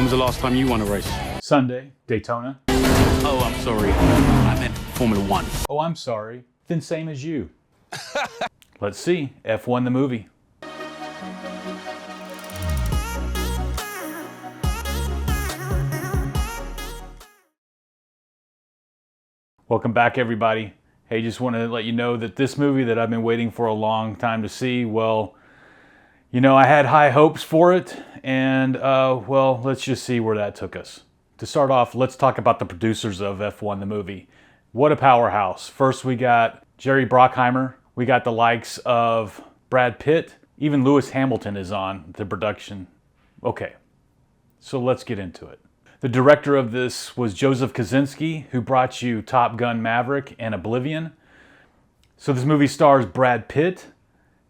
was the last time you won a race? Sunday, Daytona. Oh, I'm sorry. I meant Formula One. Oh, I'm sorry. Then same as you. Let's see. F1 the movie. Welcome back, everybody. Hey, just want to let you know that this movie that I've been waiting for a long time to see, well, you know, I had high hopes for it, and well, let's just see where that took us. To start off, let's talk about the producers of F1 the movie. What a powerhouse. First, we got Jerry Bruckheimer. We got the likes of Brad Pitt. Even Lewis Hamilton is on the production. Okay, so let's get into it. The director of this was Joseph Kosinski, who brought you Top Gun Maverick and Oblivion. So this movie stars Brad Pitt,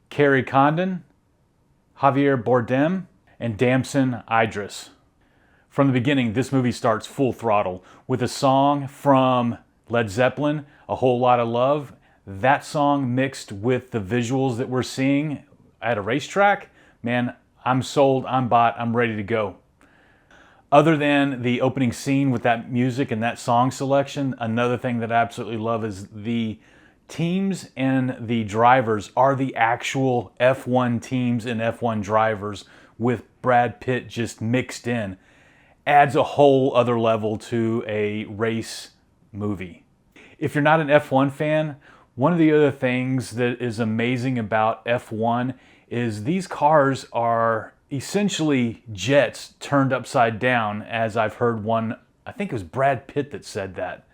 Carrie Condon, Javier Bardem, and Damson Idris. From the beginning, this movie starts full throttle with a song from Led Zeppelin, A Whole Lot of Love. That song mixed with the visuals that we're seeing at a racetrack, man, I'm sold, I'm bought, I'm ready to go. Other than the opening scene with that music and that song selection, another thing that I absolutely love is the teams and the drivers are the actual F1 teams and F1 drivers with Brad Pitt just mixed in. Adds a whole other level to a race movie. If you're not an F1 fan, one of the other things that is amazing about F1 is these cars are essentially jets turned upside down, as I've heard one, I think it was Brad Pitt that said that.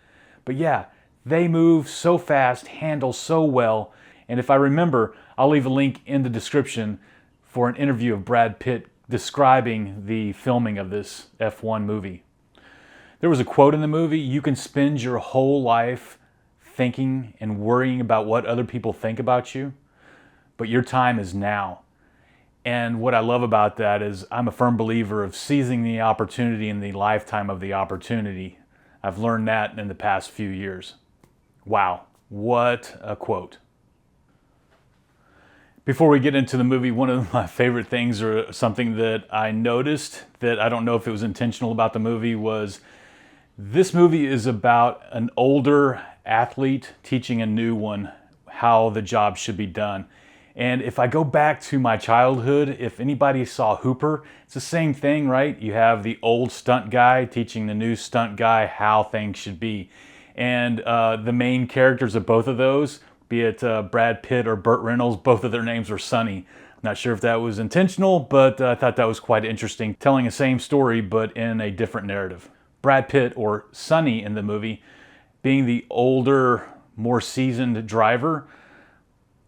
But yeah, they move so fast, handle so well, and if I remember, I'll leave a link in the description for an interview of Brad Pitt describing the filming of this F1 movie. There was a quote in the movie, "You can spend your whole life thinking and worrying about what other people think about you, but your time is now." And what I love about that is I'm a firm believer of seizing the opportunity in the lifetime of the opportunity. I've learned that in the past few years. Wow, what a quote. Before we get into the movie, one of my favorite things, or something that I noticed that I don't know if it was intentional about the movie, was this movie is about an older athlete teaching a new one how the job should be done. And if I go back to my childhood, if anybody saw Hooper, it's the same thing, right? You have the old stunt guy teaching the new stunt guy how things should be. And the main characters of both of those, be it Brad Pitt or Burt Reynolds, both of their names were Sonny. I'm not sure if that was intentional, but I thought that was quite interesting, telling the same story but in a different narrative. Brad Pitt, or Sonny in the movie, being the older, more seasoned driver,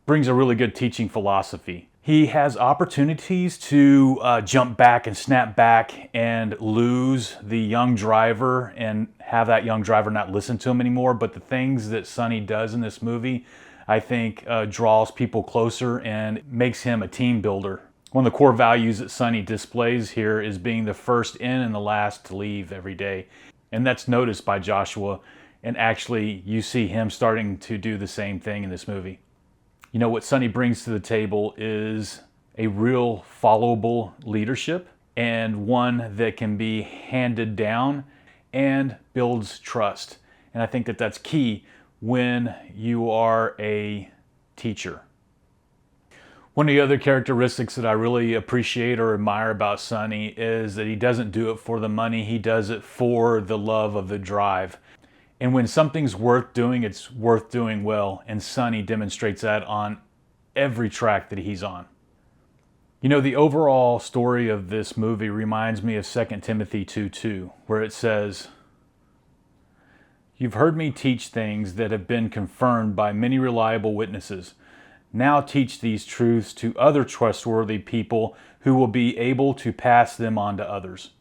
brings a really good teaching philosophy. He has opportunities to jump back and snap back and lose the young driver and have that young driver not listen to him anymore. But the things that Sonny does in this movie, I think draws people closer and makes him a team builder. One of the core values that Sonny displays here is being the first in and the last to leave every day. And that's noticed by Joshua. And actually, you see him starting to do the same thing in this movie. You know, what Sonny brings to the table is a real followable leadership, and one that can be handed down and builds trust. And I think that that's key when you are a teacher. One of the other characteristics that I really appreciate or admire about Sonny is that he doesn't do it for the money, he does it for the love of the drive. And when something's worth doing, it's worth doing well. And Sonny demonstrates that on every track that he's on. You know, the overall story of this movie reminds me of 2 Timothy 2:2, where it says, "You've heard me teach things that have been confirmed by many reliable witnesses. Now teach these truths to other trustworthy people who will be able to pass them on to others."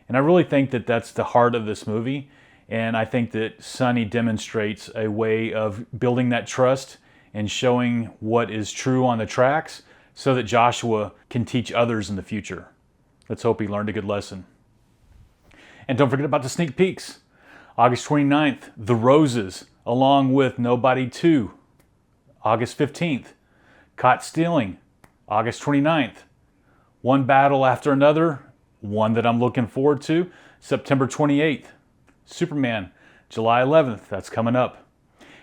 And I really think that that's the heart of this movie. And I think that Sonny demonstrates a way of building that trust and showing what is true on the tracks so that Joshua can teach others in the future. Let's hope he learned a good lesson. And don't forget about the sneak peeks. August 29th, The Roses, along with Nobody 2. August 15th, Caught Stealing. August 29th, One Battle After Another, One that I'm looking forward to, September 28th. Superman, July 11th. That's coming up.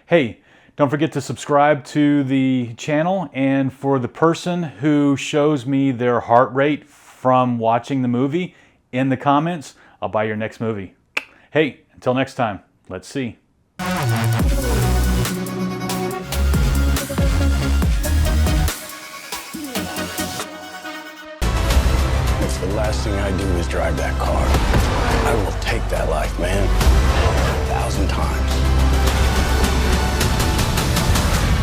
Hey, don't forget to subscribe to the channel, and for the person who shows me their heart rate from watching the movie in the comments, I'll buy your next movie. Hey, until next time, let's see. If the last thing I do is drive that car, I will take that life, man. 1,000 times.